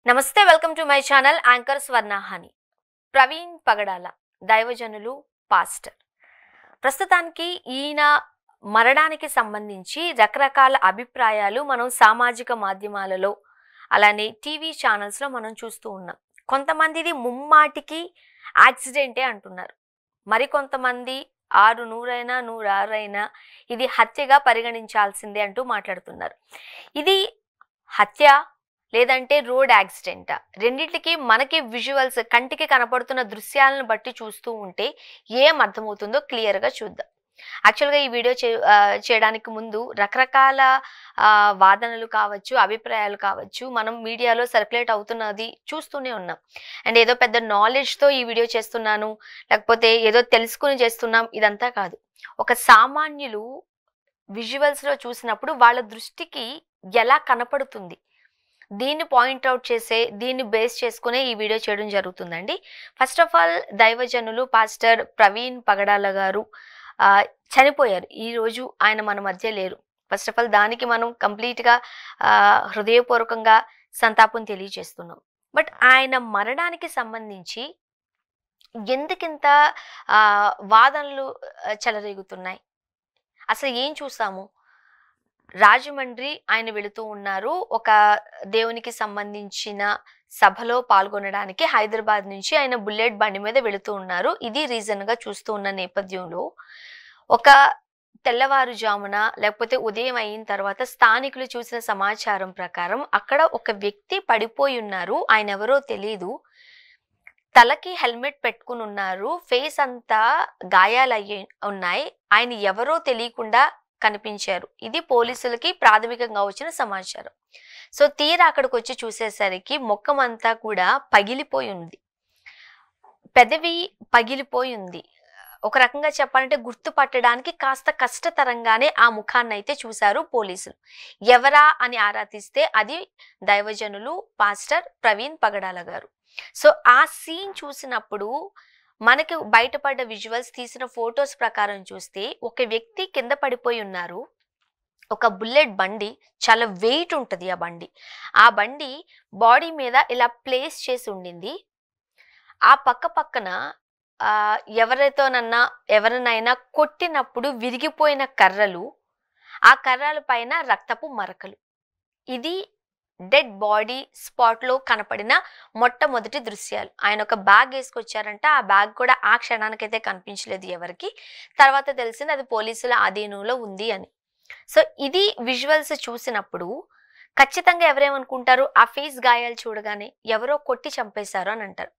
నమస్తే welcome to my channel anchor Swarnahani. Praveen Pagadala దైవజనులు pastor. ప్రస్తుతానికి ఈయన మరణానికి సంబంధించి రకరకాల అభిప్రాయాలు మనం సామాజిక మాధ్యమాలలో అలానే టీవీ ఛానల్స్లో మనం చూస్తూ ఉన్నాం. కొంతమందిది ముమ్మాటికి యాక్సిడెంటే అంటున్నారు, మరికొంతమంది 600 106 ఇది హత్యగా పరిగణించాల్సిందే అంటూ మాట్లాడుతున్నారు. ఇది హత్య లేదంటే రోడ్ యాక్సిడెంటా? రెండిటికి మనకి విజువల్స్ కంటికి కనపడుతున్న దృశ్యాలను బట్టి చూస్తూ ఉంటే ఏం అర్థమవుతుందో క్లియర్గా చూద్దాం. యాక్చువల్గా ఈ వీడియో చేయడానికి ముందు రకరకాల వాదనలు కావచ్చు, అభిప్రాయాలు కావచ్చు, మనం మీడియాలో సర్క్యులేట్ అవుతున్నది చూస్తూనే ఉన్నాం. అండ్ ఏదో పెద్ద నాలెడ్జ్తో ఈ వీడియో చేస్తున్నాను, లేకపోతే ఏదో తెలుసుకుని చేస్తున్నాం, ఇదంతా కాదు. ఒక సామాన్యులు విజువల్స్లో చూసినప్పుడు వాళ్ళ దృష్టికి ఎలా కనపడుతుంది, దీన్ని పాయింట్అవుట్ చేసే, దీన్ని బేస్ చేసుకునే ఈ వీడియో చేయడం జరుగుతుందండి. ఫస్ట్ ఆఫ్ ఆల్ దైవజనులు పాస్టర్ ప్రవీణ్ పగడాల గారు చనిపోయారు. ఈరోజు ఆయన మన మధ్య లేరు. ఫస్ట్ ఆఫ్ ఆల్ దానికి మనం కంప్లీట్గా హృదయపూర్వకంగా సంతాపం తెలియజేస్తున్నాం. బట్ ఆయన మరణానికి సంబంధించి ఎందుకింత వాదనలు చెలరేగుతున్నాయి? అసలు ఏం చూసాము? రాజమండ్రి ఆయన వెళుతూ ఉన్నారు, ఒక దేవునికి సంబంధించిన సభలో పాల్గొనడానికి హైదరాబాద్ నుంచి ఆయన బుల్లెట్ బండి మీద వెళుతూ ఉన్నారు. ఇది రీజన్గా చూస్తూ ఉన్న నేపథ్యంలో ఒక తెల్లవారుజామున లేకపోతే ఉదయం అయిన తర్వాత స్థానికులు చూసిన సమాచారం ప్రకారం అక్కడ ఒక వ్యక్తి పడిపోయి ఉన్నారు. ఆయన ఎవరో తెలియదు, తలకి హెల్మెట్ పెట్టుకుని ఉన్నారు, ఫేస్ అంతా గాయాలయ్యి ఉన్నాయి, ఆయన ఎవరో తెలియకుండా కనిపించారు. ఇది పోలీసులకి ప్రాథమికంగా వచ్చిన సమాచారం. సో తీరా అక్కడికి వచ్చి చూసేసరికి ముఖం అంతా కూడా పగిలిపోయి ఉంది, పెదవి పగిలిపోయి ఉంది. ఒక రకంగా చెప్పాలంటే గుర్తుపట్టడానికి కాస్త కష్టతరంగానే ఆ ముఖాన్ని అయితే చూశారు పోలీసులు. ఎవరా అని ఆరా తీస్తే అది దైవజనులు పాస్టర్ ప్రవీణ్ పగడాల గారు. సో ఆ సీన్ చూసినప్పుడు మనకి బయటపడ్డ విజువల్స్, తీసిన ఫొటోస్ ప్రకారం చూస్తే ఒక వ్యక్తి కింద పడిపోయి ఉన్నారు. ఒక బుల్లెట్ బండి, చాలా వెయిట్ ఉంటుంది ఆ బండి బాడీ మీద ఇలా ప్లేస్ చేసి ఉండింది. ఆ పక్కన ఎవరినైనా కొట్టినప్పుడు విరిగిపోయిన కర్రలు, ఆ కర్రల పైన రక్తపు మరకలు. ఇది డెడ్ బాడీ స్పాట్లో కనపడిన మొట్టమొదటి దృశ్యాలు. ఆయన ఒక బ్యాగ్ వేసుకొచ్చారంట, ఆ బ్యాగ్ కూడా ఆ క్షణానికైతే కనిపించలేదు ఎవరికి. తర్వాత తెలిసింది అది పోలీసుల ఆధీనంలో ఉంది అని. సో ఇది విజువల్స్ చూసినప్పుడు ఖచ్చితంగా ఎవరేమనుకుంటారు, ఆ ఫేస్ గాయాలు చూడగానే ఎవరో కొట్టి చంపేశారు అని అంటారు.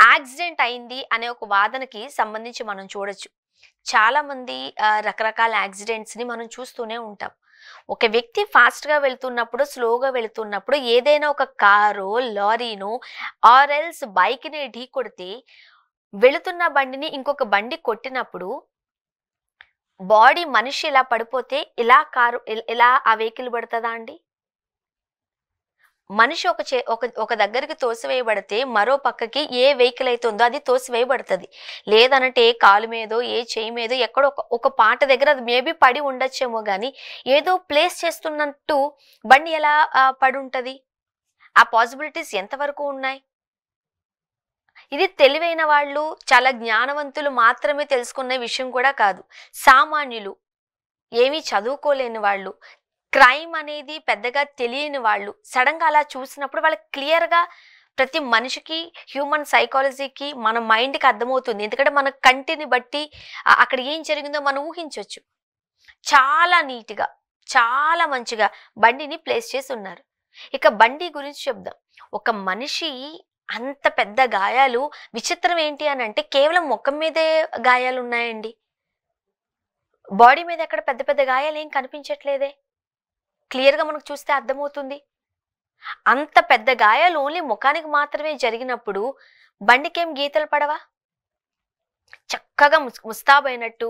యాక్సిడెంట్ అయింది అనే ఒక వాదనకి సంబంధించి మనం చూడొచ్చు. చాలా మంది రకరకాల యాక్సిడెంట్స్ని మనం చూస్తూనే ఉంటాం. ఒక వ్యక్తి ఫాస్ట్గా వెళ్తున్నప్పుడు, స్లోగా వెళుతున్నప్పుడు ఏదైనా ఒక కారో లారీనో ఆర్ఎల్స్ బైక్ని ఢీ కొడితే, వెళుతున్న బండిని ఇంకొక బండి కొట్టినప్పుడు బాడీ మనిషి ఇలా పడిపోతే ఇలా ఆ వెహికల్ పడుతుందా అండి? మనిషి ఒక దగ్గరికి తోసివేయబడితే మరో పక్కకి ఏ వెహికల్ అయితే ఉందో అది తోసివేయబడుతుంది. లేదనంటే ఏ కాలు మీదో, ఏ చేయి మీదో ఎక్కడో ఒక పాట దగ్గర అది మేబీ పడి ఉండొచ్చేమో కానీ ఏదో ప్లేస్ చేస్తున్నట్టు బండి ఎలా పడి ఉంటుంది? ఆ పాసిబిలిటీస్ ఎంతవరకు ఉన్నాయి? ఇది తెలివైన వాళ్ళు, చాలా జ్ఞానవంతులు మాత్రమే తెలుసుకునే విషయం కూడా కాదు. సామాన్యులు, ఏమీ చదువుకోలేని వాళ్ళు, క్రైమ్ అనేది పెద్దగా తెలియని వాళ్ళు సడన్గా అలా చూసినప్పుడు వాళ్ళకి క్లియర్గా ప్రతి మనిషికి, హ్యూమన్ సైకాలజీకి, మన మైండ్కి అర్థమవుతుంది. ఎందుకంటే మన కంటిని బట్టి అక్కడ ఏం జరిగిందో మనం ఊహించవచ్చు. చాలా నీట్గా, చాలా మంచిగా బండిని ప్లేస్ చేసి ఉన్నారు. ఇక బండి గురించి చెప్దాం. ఒక మనిషి అంత పెద్ద గాయాలు, విచిత్రం ఏంటి అని అంటే కేవలం ముఖం మీదే గాయాలు ఉన్నాయండి, బాడీ మీద ఎక్కడ పెద్ద పెద్ద గాయాలు ఏం కనిపించట్లేదే. క్లియర్గా మనకు చూస్తే అర్థమవుతుంది. అంత పెద్ద గాయాలు ఓన్లీ ముఖానికి మాత్రమే జరిగినప్పుడు బండికేం గీతలు పడవా? చక్కగా ముస్తాబైనట్టు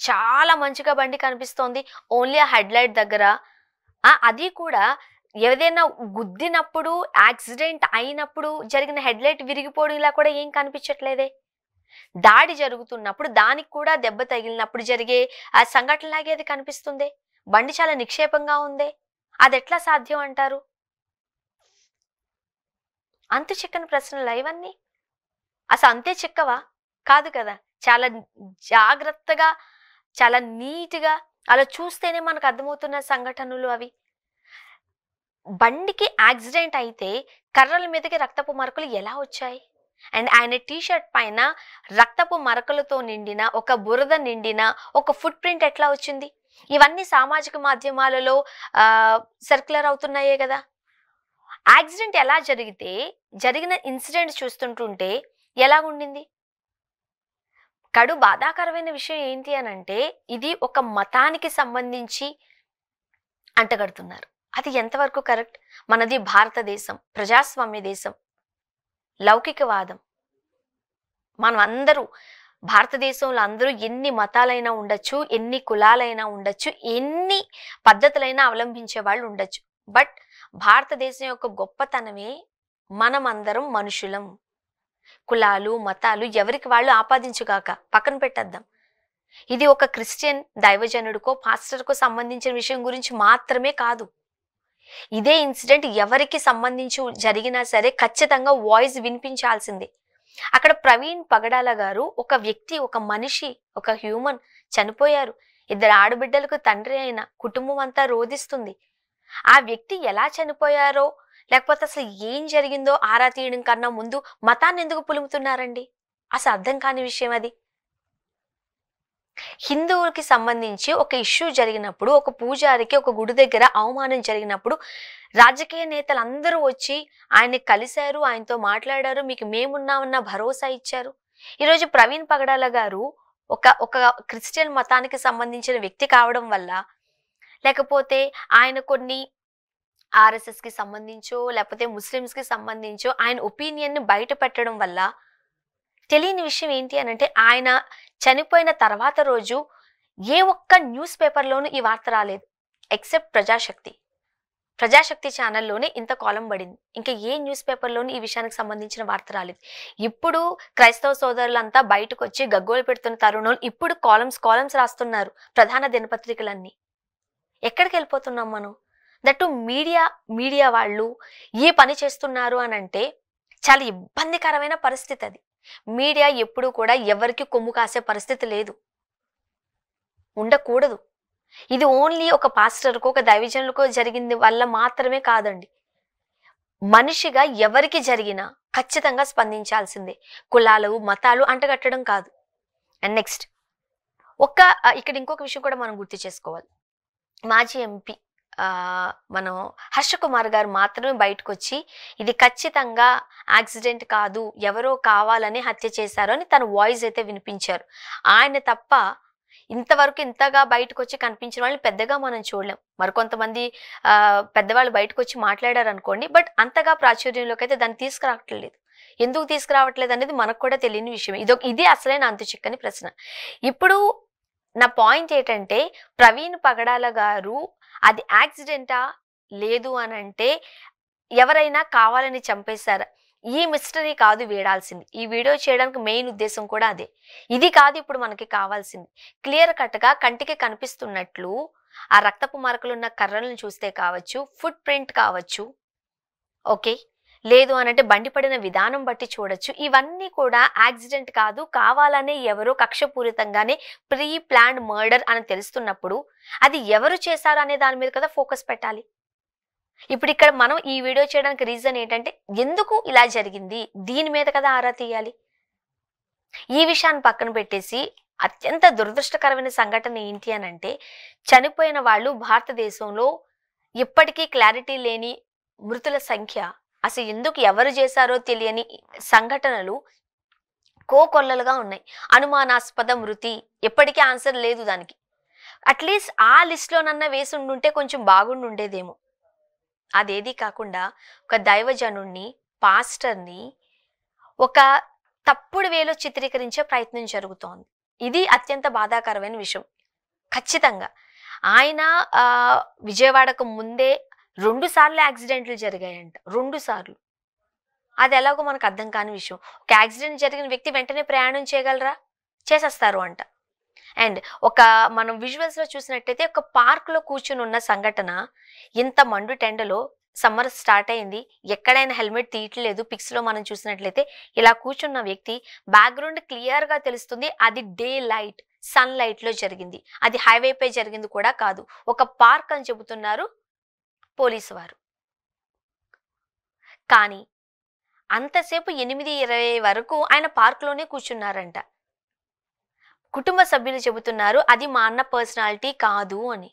చాలా మంచిగా బండి కనిపిస్తోంది. ఓన్లీ ఆ హెడ్లైట్ దగ్గర, అది కూడా ఏదైనా గుద్దినప్పుడు, యాక్సిడెంట్ అయినప్పుడు జరిగిన హెడ్లైట్ విరిగిపోవడం ఇలా కూడా ఏం కనిపించట్లేదే. దాడి జరుగుతున్నప్పుడు, దానికి కూడా దెబ్బ తగిలినప్పుడు జరిగే ఆ సంఘటనలాగే అది కనిపిస్తుంది. బండి చాలా నిక్షేపంగా ఉంది, అది ఎట్లా సాధ్యం అంటారు? అంతు చిక్కని ప్రశ్నలు ఇవన్నీ. అసలు అంతే చిక్కవా? కాదు కదా! చాలా జాగ్రత్తగా, చాలా నీట్‌గా అలా చూస్తేనే మనకు అర్థమవుతున్న సంఘటనలు అవి. బండికి యాక్సిడెంట్ అయితే కర్రల మీదకి రక్తపు మరకలు ఎలా వచ్చాయి? అండ్ ఆయన టీ షర్ట్ పైన రక్తపు మరకలతో నిండిన, ఒక బురద నిండిన ఒక ఫుట్ ప్రింట్ ఎట్లా వచ్చింది? ఇవన్నీ సామాజిక మాధ్యమాలలో సర్క్యులర్ అవుతున్నాయే కదా! యాక్సిడెంట్ ఎలా జరిగితే, జరిగిన ఇన్సిడెంట్ చూస్తుంటుంటే ఎలా ఉండింది? కడు బాధాకరమైన విషయం ఏంటి అనంటే, ఇది ఒక మతానికి సంబంధించి అంటగడుతున్నారు. అది ఎంతవరకు కరెక్ట్? మనది భారతదేశం, ప్రజాస్వామ్య దేశం, లౌకికవాదం. మనం అందరూ భారతదేశంలో అందరూ ఎన్ని మతాలైనా ఉండొచ్చు, ఎన్ని కులాలైనా ఉండొచ్చు, ఎన్ని పద్ధతులైనా అవలంబించే వాళ్ళు ఉండొచ్చు. బట్ భారతదేశం యొక్క గొప్పతనమే మనమందరం మనుషులం. కులాలు, మతాలు ఎవరికి వాళ్ళు ఆపాదించుగాక, పక్కన పెట్టేద్దాం. ఇది ఒక క్రిస్టియన్ దైవజనుడికో పాస్టర్కో సంబంధించిన విషయం గురించి మాత్రమే కాదు. ఇదే ఇన్సిడెంట్ ఎవరికి సంబంధించి జరిగినా సరే ఖచ్చితంగా వాయిస్ వినిపించాల్సిందే. అక్కడ ప్రవీణ్ పగడాల గారు ఒక వ్యక్తి, ఒక మనిషి, ఒక హ్యూమన్ చనిపోయారు. 2 ఆడబిడ్డలకు తండ్రి అయిన కుటుంబం అంతా రోధిస్తుంది. ఆ వ్యక్తి ఎలా చనిపోయారో, లేకపోతే అసలు ఏం జరిగిందో ఆరా తీయడం కన్నా ముందు మతాన్ని ఎందుకు పులుముతున్నారండి? అసలు అర్థం కాని విషయం అది. హిందువులకి సంబంధించి ఒక ఇష్యూ జరిగినప్పుడు, ఒక పూజారికి ఒక గుడి దగ్గర అవమానం జరిగినప్పుడు రాజకీయ నేతలు అందరూ వచ్చి ఆయన్ని కలిశారు, ఆయనతో మాట్లాడారు, మీకు మేమున్నామన్న భరోసా ఇచ్చారు. ఈరోజు ప్రవీణ్ పగడాల గారు ఒక ఒక క్రిస్టియన్ మతానికి సంబంధించిన వ్యక్తి కావడం వల్ల, లేకపోతే ఆయన కొన్ని ఆర్ఎస్ఎస్కి సంబంధించో లేకపోతే ముస్లిమ్స్కి సంబంధించో ఆయన ఒపీనియన్ని బయట పెట్టడం వల్ల తెలియని విషయం ఏంటి అనంటే, ఆయన చనిపోయిన తర్వాత రోజు ఏ ఒక్క న్యూస్ పేపర్లోనూ ఈ వార్త రాలేదు, ఎక్సెప్ట్ ప్రజాశక్తి ఛానల్లోనే ఇంత కాలం పడింది. ఇంకా ఏ న్యూస్ పేపర్లోనూ ఈ విషయానికి సంబంధించిన వార్త రాలేదు. ఇప్పుడు క్రైస్తవ సోదరులంతా బయటకు వచ్చి గగ్గోలు పెడుతున్న తరుణంలో ఇప్పుడు కాలమ్స్ రాస్తున్నారు ప్రధాన దినపత్రికలన్నీ. ఎక్కడికి వెళ్ళిపోతున్నాం మనం? దట్టు మీడియా వాళ్ళు ఏ పని చేస్తున్నారు అనంటే చాలా ఇబ్బందికరమైన పరిస్థితి అది. మీడియా ఎప్పుడు కూడా ఎవరికి కొమ్ము కాసే పరిస్థితి లేదు, ఉండకూడదు. ఇది ఓన్లీ ఒక పాస్టర్కో ఒక దైవజనులకో జరిగింది వల్ల మాత్రమే కాదండి. మనిషిగా ఎవరికి జరిగినా ఖచ్చితంగా స్పందించాల్సిందే. కులాలు, మతాలు అంటగట్టడం కాదు. అండ్ నెక్స్ట్ ఇక్కడ ఇంకొక విషయం కూడా మనం గుర్తు చేసుకోవాలి. మాజీ ఎంపీ మనం హర్ష కుమార్ గారు మాత్రమే బయటకు వచ్చి ఇది ఖచ్చితంగా యాక్సిడెంట్ కాదు, ఎవరో కావాలని హత్య చేశారు అని తన వాయిస్ అయితే వినిపించారు. ఆయన తప్ప ఇంతవరకు ఇంతగా బయటకు వచ్చి కనిపించిన వాళ్ళని పెద్దగా మనం చూడలేం. మరికొంతమంది పెద్దవాళ్ళు బయటకు వచ్చి మాట్లాడారు అనుకోండి, బట్ అంతగా ప్రాచుర్యంలోకి అయితే దాన్ని తీసుకురావట్లేదు. ఎందుకు తీసుకురావట్లేదు అనేది మనకు కూడా తెలియని విషయం. ఇది అసలైన అంతు చిక్కని ప్రశ్న. ఇప్పుడు నా పాయింట్ ఏంటంటే, ప్రవీణ్ పగడాల గారు అది యాక్సిడెంటా లేదు అనంటే ఎవరైనా కావాలని చంపేశారా, ఈ మిస్టరీ కాదు వీడాల్సింది. ఈ వీడియో చేయడానికి మెయిన్ ఉద్దేశం కూడా అదే. ఇది కాదు ఇప్పుడు మనకి కావాల్సింది. క్లియర్ కట్గా కంటికి కనిపిస్తున్నట్లు ఆ రక్తపు మరకలున్న కర్రలను చూస్తే కావచ్చు, ఫుట్ ప్రింట్ కావచ్చు, ఓకే, లేదు అనంటే బండి పడిన విధానం బట్టి చూడొచ్చు. ఇవన్నీ కూడా యాక్సిడెంట్ కాదు, కావాలనే ఎవరో కక్షపూరితంగానే ప్రీ ప్లాన్డ్ మర్డర్ అని తెలుస్తున్నప్పుడు అది ఎవరు చేశారు అనే దాని మీద కదా ఫోకస్ పెట్టాలి. ఇప్పుడు ఇక్కడ మనం ఈ వీడియో చేయడానికి రీజన్ ఏంటంటే, ఎందుకు ఇలా జరిగింది దీని మీద కదా ఆరా తీయాలి. ఈ విషయాన్ని పక్కన పెట్టేసి అత్యంత దురదృష్టకరమైన సంఘటన ఏంటి అనంటే, చనిపోయిన వాళ్ళు భారతదేశంలో ఇప్పటికీ క్లారిటీ లేని మృతుల సంఖ్య, అసలు ఎందుకు ఎవరు చేశారో తెలియని సంఘటనలు కోకొల్లలుగా ఉన్నాయి. అనుమానాస్పద మృతి, ఎప్పటికీ ఆన్సర్ లేదు దానికి. అట్లీస్ట్ ఆ లిస్ట్లోనన్నా వేసి ఉండుంటే కొంచెం బాగుండుండేదేమో. అదేది కాకుండా ఒక దైవజనుణ్ణి, పాస్టర్ని ఒక తప్పుడు వేలో చిత్రీకరించే ప్రయత్నం జరుగుతోంది. ఇది అత్యంత బాధాకరమైన విషయం. ఖచ్చితంగా ఆయన విజయవాడకు ముందే 2 సార్లు యాక్సిడెంట్లు జరిగాయంట, 2 సార్లు. అది ఎలాగో మనకు అర్థం కాని విషయం. ఒక యాక్సిడెంట్ జరిగిన వ్యక్తి వెంటనే ప్రయాణం చేయగలరా? చేసేస్తారు అంట. అండ్ మనం విజువల్స్లో చూసినట్టయితే ఒక పార్క్లో కూర్చుని ఉన్న సంఘటన, ఇంత మండు టెండలో సమ్మర్ స్టార్ట్ అయింది, ఎక్కడైనా హెల్మెట్ తీయట్లేదు. పిక్స్లో మనం చూసినట్లయితే ఇలా కూర్చున్న వ్యక్తి బ్యాక్గ్రౌండ్ క్లియర్గా తెలుస్తుంది, అది డే లైట్ సన్ లైట్లో జరిగింది, అది హైవేపై జరిగింది కూడా కాదు, ఒక పార్క్ అని చెబుతున్నారు పోలీసు వారు. కానీ అంతసేపు 8:20 వరకు ఆయన పార్క్లోనే కూర్చున్నారంట. కుటుంబ సభ్యులు చెబుతున్నారు అది మా అన్న పర్సనాలిటీ కాదు అని.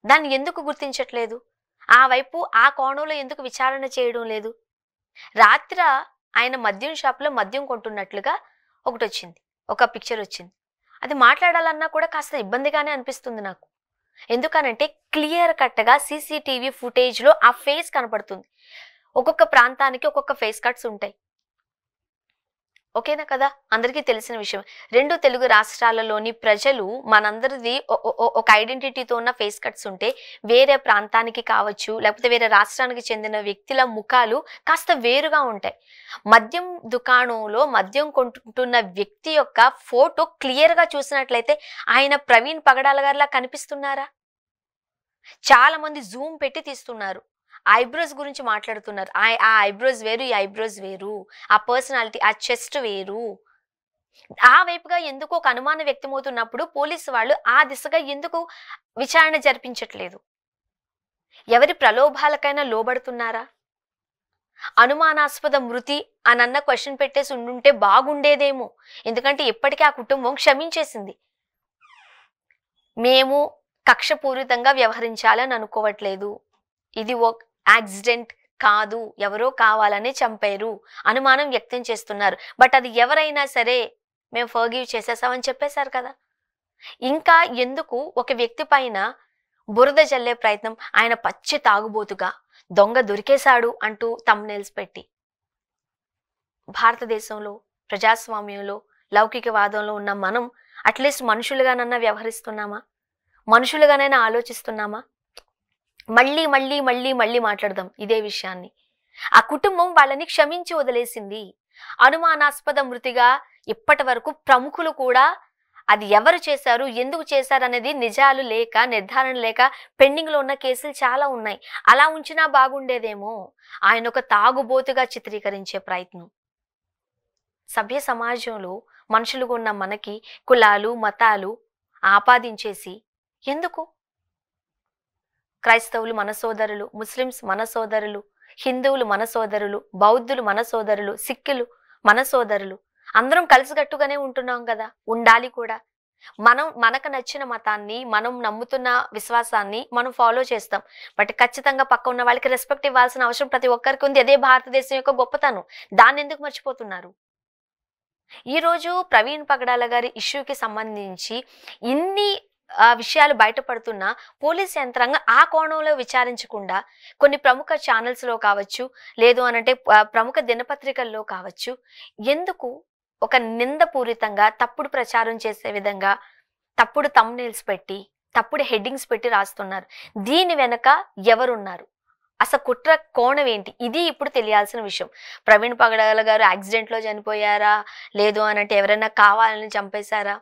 దాన్ని ఎందుకు గుర్తించట్లేదు? ఆ వైపు ఆ కోణంలో ఎందుకు విచారణ చేయడం లేదు? రాత్ర ఆయన మద్యం షాప్లో మద్యం కొంటున్నట్లుగా ఒకటి వచ్చింది, ఒక పిక్చర్ వచ్చింది. అది మాట్లాడాలన్నా కూడా కాస్త ఇబ్బందిగానే అనిపిస్తుంది నాకు. ఎందుకనంటే క్లియర్ కట్గా సీసీటీవీ ఫుటేజ్లో ఆ ఫేస్ కనపడుతుంది. ఒక్కొక్క ప్రాంతానికి ఒక్కొక్క ఫేస్ కట్స్ ఉంటాయి. ఓకేనా కదా, అందరికీ తెలిసిన విషయం. 2 తెలుగు రాష్ట్రాలలోని ప్రజలు మనందరిది ఒక ఐడెంటిటీతో ఉన్న ఫేస్ కట్స్ ఉంటే, వేరే ప్రాంతానికి కావచ్చు లేకపోతే వేరే రాష్ట్రానికి చెందిన వ్యక్తుల ముఖాలు కాస్త వేరుగా ఉంటాయి. మద్యం దుకాణంలో మద్యం కొంటున్న వ్యక్తి యొక్క ఫోటో క్లియర్గా చూసినట్లయితే ఆయన ప్రవీణ్ పగడాల గారిలా కనిపిస్తున్నారా? చాలా మంది జూమ్ పెట్టి తీస్తున్నారు, ఐబ్రోస్ గురించి మాట్లాడుతున్నారు. ఆ ఐబ్రోస్ వేరు, ఈ ఐబ్రోస్ వేరు, ఆ పర్సనాలిటీ, ఆ చెస్ట్ వేరు. ఆ వైపుగా ఎందుకు ఒక అనుమానం వ్యక్తమవుతున్నప్పుడు పోలీసు వాళ్ళు ఆ దిశగా ఎందుకు విచారణ జరిపించట్లేదు? ఎవరి ప్రలోభాలకైనా లోబడుతున్నారా? అనుమానాస్పద మృతి అన్న క్వశ్చన్ పెట్టేసి ఉండుంటే బాగుండేదేమో. ఎందుకంటే ఇప్పటికే ఆ కుటుంబం క్షమించేసింది. మేము కక్షపూరితంగా వ్యవహరించాలని అనుకోవట్లేదు, ఇది ఒక యాక్సిడెంట్ కాదు, ఎవరో కావాలని చంపారు, అనుమానం వ్యక్తం చేస్తున్నారు. బట్ అది ఎవరైనా సరే మేము ఫర్గివ్ చేసేసామని చెప్పేశారు కదా. ఇంకా ఎందుకు ఒక వ్యక్తి పైన బురద జల్లే ప్రయత్నం? ఆయన పచ్చి తాగుబోతుగా దొంగ దొరికేశాడు అంటూ థంబ్నెయిల్స్ పెట్టి. భారతదేశంలో ప్రజాస్వామ్యంలో లౌకికవాదంలో ఉన్న మనం అట్లీస్ట్ మనుషులుగానన్నా వ్యవహరిస్తున్నామా? మనుషులుగానైనా ఆలోచిస్తున్నామా? మళ్ళీ మళ్ళీ మళ్ళీ మళ్ళీ మాట్లాడదాం ఇదే విషయాన్ని. ఆ కుటుంబం వాళ్ళని క్షమించి వదిలేసింది. అనుమానాస్పద మృతిగా ఇప్పటి వరకు ప్రముఖులు కూడా అది ఎవరు చేశారు, ఎందుకు చేశారు అనేది నిజాలు లేక, నిర్ధారణ లేక పెండింగ్లో ఉన్న కేసులు చాలా ఉన్నాయి. అలా ఉంచినా బాగుండేదేమో. ఆయన ఒక తాగుబోతుగా చిత్రీకరించే ప్రయత్నం. సభ్య సమాజంలో మనుషులుగా ఉన్న మనకి కులాలు మతాలు ఆపాదించేసి ఎందుకు? క్రైస్తవులు మన సోదరులు, ముస్లిమ్స్ మన సోదరులు, హిందువులు మన సోదరులు, బౌద్ధులు మన సోదరులు, సిక్కులు మన సోదరులు, అందరం కలిసికట్టుగానే ఉంటున్నాం కదా, ఉండాలి కూడా. మనకు నచ్చిన మతాన్ని, మనం నమ్ముతున్న విశ్వాసాన్ని మనం ఫాలో చేస్తాం. బట్ ఖచ్చితంగా పక్క ఉన్న వాళ్ళకి రెస్పెక్ట్ ఇవ్వాల్సిన అవసరం ప్రతి ఒక్కరికి ఉంది. అదే భారతదేశం యొక్క గొప్పతనం. దాన్ని ఎందుకు మర్చిపోతున్నారు? ఈరోజు ప్రవీణ్ పగడాల గారి ఇష్యూకి సంబంధించి ఇన్ని విషయాలు బయటపడుతున్నా పోలీస్ యంత్రాంగం ఆ కోణంలో విచారించకుండా కొన్ని ప్రముఖ ఛానల్స్లో కావచ్చు, లేదు అనంటే ప్రముఖ దినపత్రికల్లో కావచ్చు, ఎందుకు ఒక నిందపూరితంగా తప్పుడు ప్రచారం చేసే విధంగా తప్పుడు థంబ్నెయిల్స్ పెట్టి తప్పుడు హెడ్డింగ్స్ పెట్టి రాస్తున్నారు? దీని వెనక ఎవరున్నారు? అసలు కుట్ర కోణం ఏంటి? ఇది ఇప్పుడు తెలియాల్సిన విషయం. ప్రవీణ్ పగడాల గారు యాక్సిడెంట్లో చనిపోయారా, లేదు అనంటే ఎవరైనా కావాలని చంపేశారా?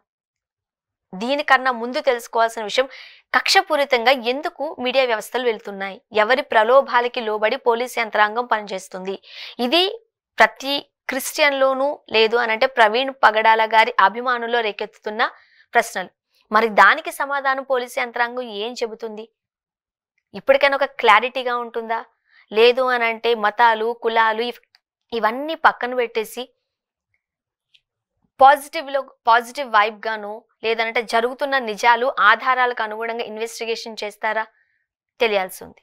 దీనికన్నా ముందు తెలుసుకోవాల్సిన విషయం, కక్షపూరితంగా ఎందుకు మీడియా వ్యవస్థలు వెళ్తున్నాయి? ఎవరి ప్రలోభాలకి లోబడి పోలీస్ యంత్రాంగం పనిచేస్తుంది? ఇది ప్రతి క్రిస్టియన్లోనూ, లేదు అనంటే ప్రవీణ్ పగడాల గారి అభిమానుల్లో రేకెత్తుతున్న ప్రశ్నలు. మరి దానికి సమాధానం పోలీస్ యంత్రాంగం ఏం చెబుతుంది? ఇప్పటికైనా ఒక క్లారిటీగా ఉంటుందా? లేదు అనంటే మతాలు, కులాలు ఇవన్నీ పక్కన పెట్టేసి పాజిటివ్ వైబ్ గాను, లేదంటే జరుగుతున్న నిజాలు ఆధారాలకు అనుగుణంగా ఇన్వెస్టిగేషన్ చేస్తారా? తెలియాల్సి ఉంది.